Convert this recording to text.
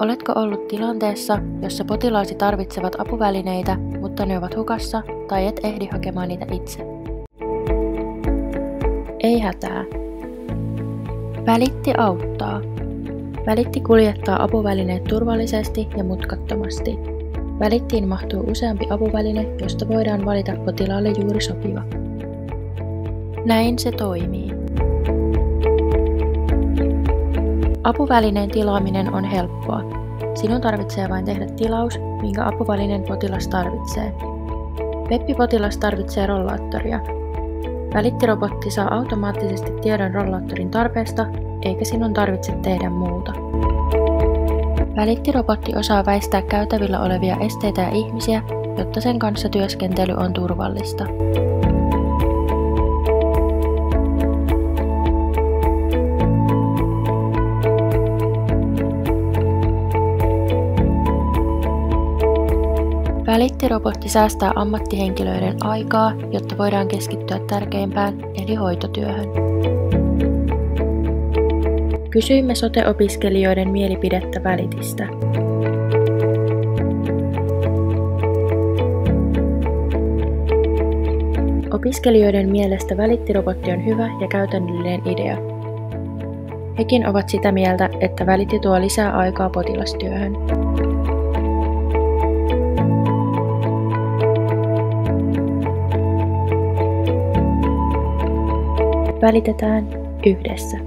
Oletko ollut tilanteessa, jossa potilaasi tarvitsevat apuvälineitä, mutta ne ovat hukassa tai et ehdi hakemaan niitä itse? Ei hätää. Välitti auttaa. Välitti kuljettaa apuvälineet turvallisesti ja mutkattomasti. Välittiin mahtuu useampi apuväline, josta voidaan valita potilaalle juuri sopiva. Näin se toimii. Apuvälineen tilaaminen on helppoa. Sinun tarvitsee vain tehdä tilaus, minkä apuvälineen potilas tarvitsee. Peppi-potilas tarvitsee rollaattoria. Välittirobotti saa automaattisesti tiedon rollaattorin tarpeesta, eikä sinun tarvitse tehdä muuta. Välittirobotti osaa väistää käytävillä olevia esteitä ja ihmisiä, jotta sen kanssa työskentely on turvallista. Välittirobotti säästää ammattihenkilöiden aikaa, jotta voidaan keskittyä tärkeimpään eli hoitotyöhön. Kysyimme sote-opiskelijoiden mielipidettä Välitistä. Opiskelijoiden mielestä välittirobotti on hyvä ja käytännöllinen idea. Hekin ovat sitä mieltä, että Välitti tuo lisää aikaa potilastyöhön. Välitetään yhdessä.